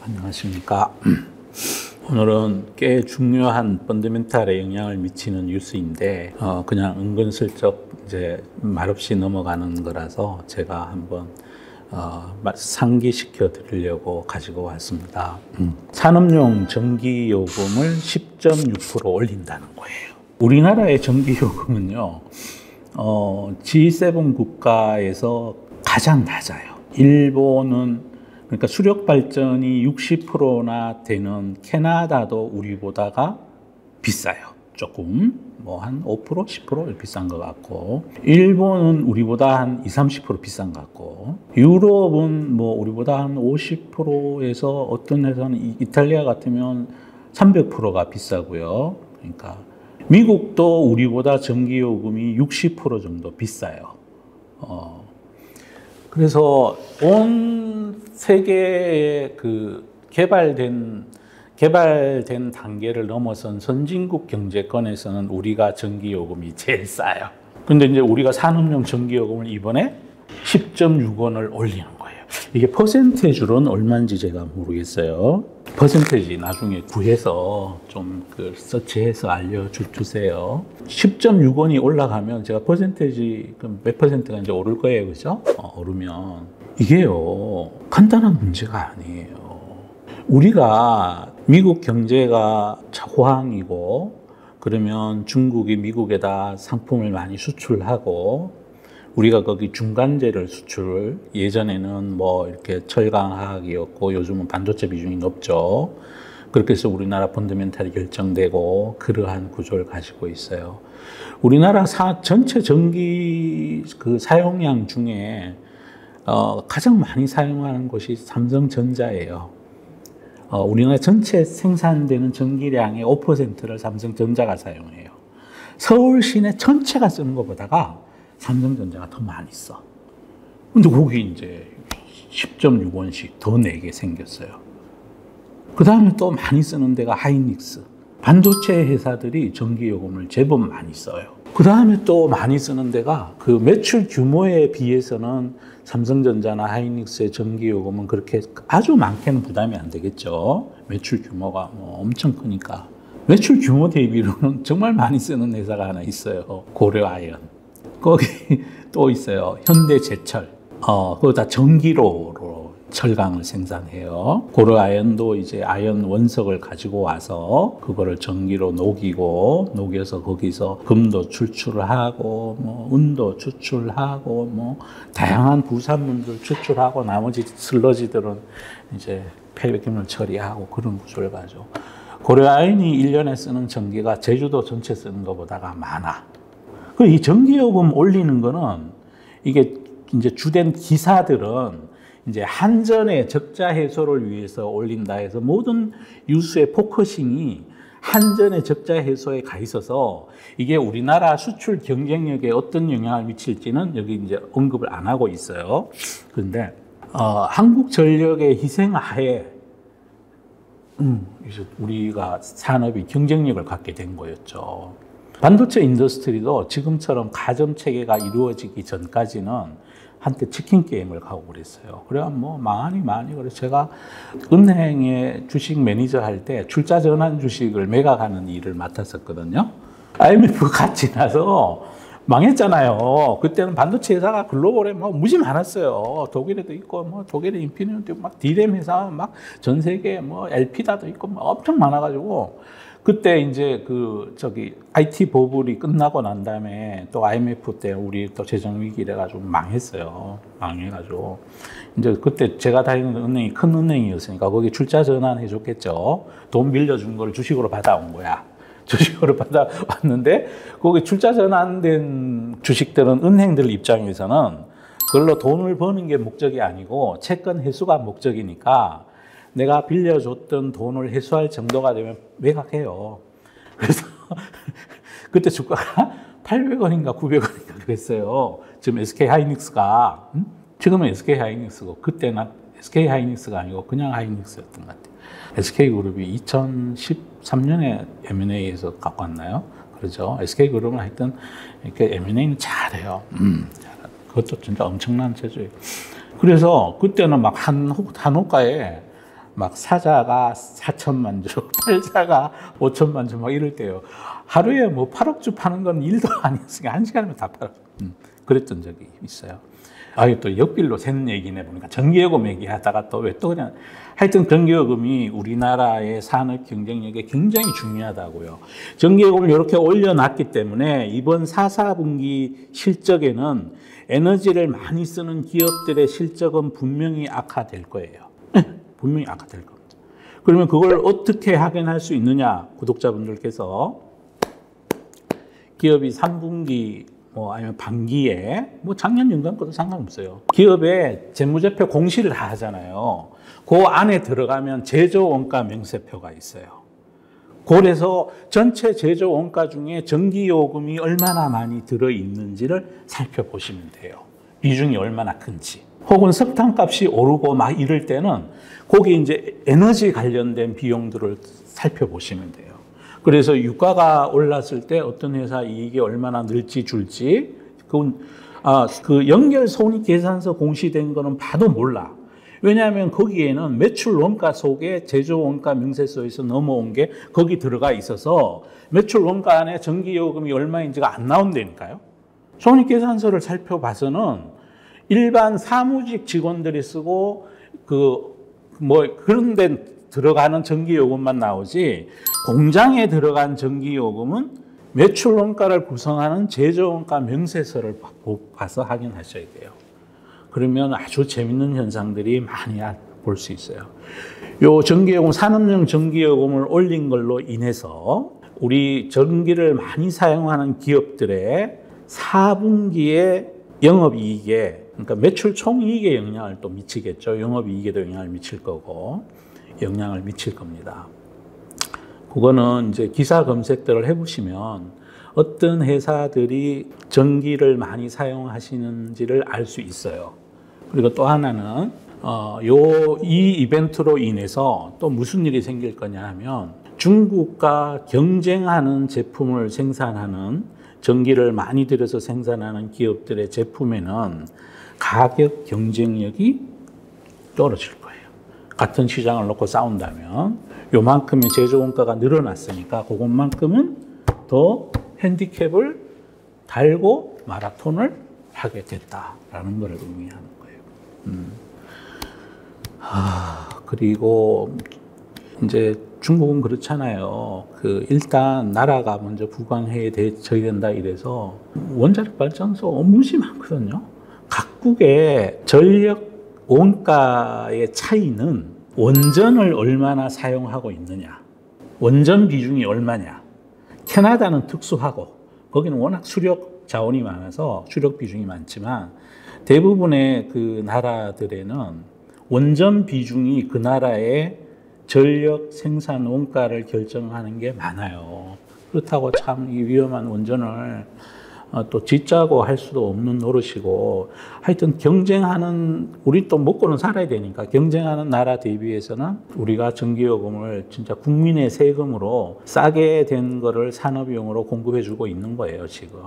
안녕하십니까. 오늘은 꽤 중요한 펀더멘탈에 영향을 미치는 뉴스인데 그냥 은근슬쩍 이제 말없이 넘어가는 거라서 제가 한번 상기시켜 드리려고 가지고 왔습니다. 산업용 전기요금을 10.6% 올린다는 거예요. 우리나라의 전기요금은요, G7 국가에서 가장 낮아요. 일본은 그러니까 수력 발전이 60%나 되는 캐나다도 우리보다가 비싸요. 조금 뭐 한 5%, 10% 비싼 것 같고, 일본은 우리보다 한 20, 30% 비싼 것 같고, 유럽은 뭐 우리보다 한 50%에서 어떤 회사는 이탈리아 같으면 300%가 비싸고요. 그러니까 미국도 우리보다 전기요금이 60% 정도 비싸요. 그래서 온 세계의 그 개발된 단계를 넘어선 선진국 경제권에서는 우리가 전기요금이 제일 싸요. 근데 이제 우리가 산업용 전기요금을 이번에 10.6원을 올리는 거예요. 이게 퍼센테이지로는 얼마인지 제가 모르겠어요. 퍼센테이지 나중에 구해서 좀 서치해서 알려주세요. 10.6원이 올라가면 제가 퍼센테이지 몇 퍼센트가 이제 오를 거예요. 그죠? 오르면. 이게요, 간단한 문제가 아니에요. 우리가 미국 경제가 호황이고, 그러면 중국이 미국에다 상품을 많이 수출하고, 우리가 거기 중간재를 수출, 예전에는 뭐 이렇게 철강화학이었고 요즘은 반도체 비중이 높죠. 그렇게 해서 우리나라 펀더멘탈이 결정되고 그러한 구조를 가지고 있어요. 우리나라 전체 전기 사용량 중에 가장 많이 사용하는 곳이 삼성전자예요. 우리나라 전체 생산되는 전기량의 5%를 삼성전자가 사용해요. 서울 시내 전체가 쓰는 것보다가 삼성전자가 더 많이 써. 근데 거기 이제 10.6원씩 더 내게 생겼어요. 그 다음에 또 많이 쓰는 데가 하이닉스. 반도체 회사들이 전기요금을 제법 많이 써요. 그 다음에 또 많이 쓰는 데가 그 매출 규모에 비해서는 삼성전자나 하이닉스의 전기요금은 그렇게 아주 많게는 부담이 안 되겠죠. 매출 규모가 뭐 엄청 크니까. 매출 규모 대비로는 정말 많이 쓰는 회사가 하나 있어요. 고려아연. 거기 또 있어요. 현대제철. 그거 다 전기로로 철강을 생산해요. 고려아연도 이제 아연 원석을 가지고 와서 그거를 전기로 녹여서 거기서 금도 추출하고, 뭐 은도 추출하고, 뭐 다양한 부산물들 추출하고, 나머지 슬러지들은 이제 폐기물 처리하고 그런 구조를 가지고. 고려아연이 1년에 쓰는 전기가 제주도 전체 쓰는 것보다가 많아. 이 전기요금 올리는 거는 이게 이제 주된 기사들은 이제 한전의 적자 해소를 위해서 올린다 해서 모든 뉴스의 포커싱이 한전의 적자 해소에 가 있어서 이게 우리나라 수출 경쟁력에 어떤 영향을 미칠지는 여기 이제 언급을 안 하고 있어요. 그런데 한국전력의 희생하에 우리가 산업이 경쟁력을 갖게 된 거였죠. 반도체 인더스트리도 지금처럼 가점체계가 이루어지기 전까지는 한때 치킨 게임을 가고 그랬어요. 그래야 뭐 많이 그래서 제가 은행에 주식 매니저 할 때 출자 전환 주식을 매각하는 일을 맡았었거든요. IMF 같이 나서 망했잖아요. 그때는 반도체 회사가 글로벌에 뭐 무지 많았어요. 독일에도 있고, 뭐 독일의 인피니온도 있고, 막 디램 회사 막 전 세계 뭐 엘피다도 있고, 뭐 엄청 많아가지고. 그때 이제 IT 버블이 끝나고 난 다음에 또 IMF 때 우리 또 재정 위기래 가지고 망했어요. 망해가지고. 이제 그때 제가 다니는 은행이 큰 은행이었으니까 거기 출자 전환해 줬겠죠. 돈 빌려준 걸 주식으로 받아온 거야. 주식으로 받아왔는데 거기 출자 전환된 주식들은 은행들 입장에서는 그걸로 돈을 버는 게 목적이 아니고 채권 회수가 목적이니까 내가 빌려줬던 돈을 회수할 정도가 되면 매각해요. 그래서 그때 주가가 800원인가 900원인가 그랬어요. 지금 SK하이닉스가 지금은 SK하이닉스고 그때는 SK하이닉스가 아니고 그냥 하이닉스였던 것 같아요. SK그룹이 2013년에 M&A에서 갖고 왔나요? 그렇죠. SK그룹은 하여튼 이렇게 M&A는 잘해요. 그것도 진짜 엄청난 체제예요. 그래서 그때는 막 한호가에 막 사자가 4천만 주, 팔자가 5천만 주 막 이럴 때요. 하루에 뭐 8억 주 파는 건 일도 아니었으니까 1시간이면 다 팔아. 그랬던 적이 있어요. 아유, 또 역빌로 샌 얘기네 보니까 전기요금 얘기하다가 또 왜 또 그냥 하여튼 전기요금이 우리나라의 산업 경쟁력에 굉장히 중요하다고요. 전기요금을 이렇게 올려놨기 때문에 이번 4분기 실적에는 에너지를 많이 쓰는 기업들의 실적은 분명히 악화될 거예요. 분명히 악화될 겁니다. 그러면 그걸 어떻게 확인할 수 있느냐? 구독자분들께서 기업이 3분기 아니면 반기에 작년 연간 것도 상관없어요. 기업의 재무제표 공시를 다 하잖아요. 그 안에 들어가면 제조 원가 명세표가 있어요. 그래서 전체 제조 원가 중에 전기요금이 얼마나 많이 들어있는지를 살펴보시면 돼요. 비중이 얼마나 큰지. 혹은 석탄값이 오르고 막 이럴 때는 거기 이제 에너지 관련된 비용들을 살펴보시면 돼요. 그래서 유가가 올랐을 때 어떤 회사 이익이 얼마나 늘지 줄지, 그건 그 연결 손익계산서 공시된 거는 봐도 몰라. 왜냐하면 거기에는 매출 원가 속에 제조 원가 명세서에서 넘어온 게 거기 들어가 있어서 매출 원가 안에 전기요금이 얼마인지가 안 나온다니까요. 손익계산서를 살펴봐서는 일반 사무직 직원들이 쓰고 그런 데 들어가는 전기요금만 나오지 공장에 들어간 전기요금은 매출 원가를 구성하는 제조 원가 명세서를 봐서 확인하셔야 돼요. 그러면 아주 재밌는 현상들이 많이 볼 수 있어요. 요 전기요금, 산업용 전기요금을 올린 걸로 인해서 우리 전기를 많이 사용하는 기업들의 4분기에 영업이익에, 그러니까 매출 총이익에 영향을 또 미치겠죠. 영업이익에도 영향을 미칠 거고, 영향을 미칠 겁니다. 그거는 이제 기사 검색들을 해보시면 어떤 회사들이 전기를 많이 사용하시는지를 알 수 있어요. 그리고 또 하나는 이 이벤트로 인해서 또 무슨 일이 생길 거냐 하면 중국과 경쟁하는 제품을 생산하는, 전기를 많이 들여서 생산하는 기업들의 제품에는 가격 경쟁력이 떨어질 거예요. 같은 시장을 놓고 싸운다면 요만큼의 제조 원가가 늘어났으니까 그것만큼은 더 핸디캡을 달고 마라톤을 하게 됐다라는 것을 의미하는 거예요. 그리고 이제 중국은 그렇잖아요. 일단 나라가 먼저 부강해야 된다 이래서 원자력 발전소 무지 많거든요. 각국의 전력 원가의 차이는 원전을 얼마나 사용하고 있느냐, 원전 비중이 얼마냐. 캐나다는 특수하고 거기는 워낙 수력 자원이 많아서 수력 비중이 많지만 대부분의 그 나라들에는 원전 비중이 그 나라의 전력 생산 원가를 결정하는 게 많아요. 그렇다고 참 이 위험한 원전을 또 짓자고 할 수도 없는 노릇이고, 하여튼 경쟁하는, 우리 또 먹고는 살아야 되니까 경쟁하는 나라 대비해서는 우리가 전기요금을 진짜 국민의 세금으로 싸게 된 거를 산업용으로 공급해 주고 있는 거예요, 지금.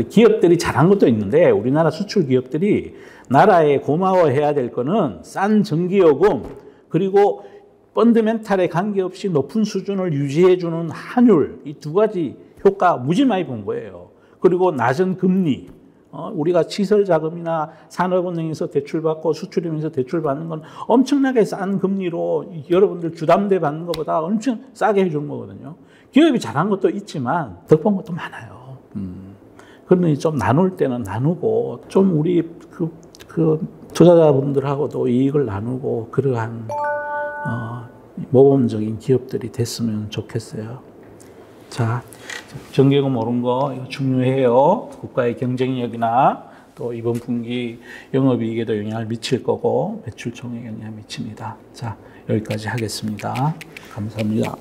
기업들이 잘한 것도 있는데 우리나라 수출 기업들이 나라에 고마워해야 될 거는 싼 전기요금, 그리고 펀드멘탈에 관계없이 높은 수준을 유지해 주는 환율, 이 두 가지 효과 무지 많이 본 거예요. 그리고 낮은 금리, 우리가 시설자금이나 산업은행에서 대출받고 수출하면서 대출받는 건 엄청나게 싼 금리로 여러분들 주담대 받는 것보다 엄청 싸게 해주는 거거든요. 기업이 잘한 것도 있지만 덕본 것도 많아요. 그러니 좀 나눌 때는 나누고, 좀 우리 투자자분들하고도 이익을 나누고 그러한 모범적인 기업들이 됐으면 좋겠어요. 자, 전기요금 오른 거 이거 중요해요. 국가의 경쟁력이나 또 이번 분기 영업이익에도 영향을 미칠 거고 매출 총액에 영향을 미칩니다. 자, 여기까지 하겠습니다. 감사합니다.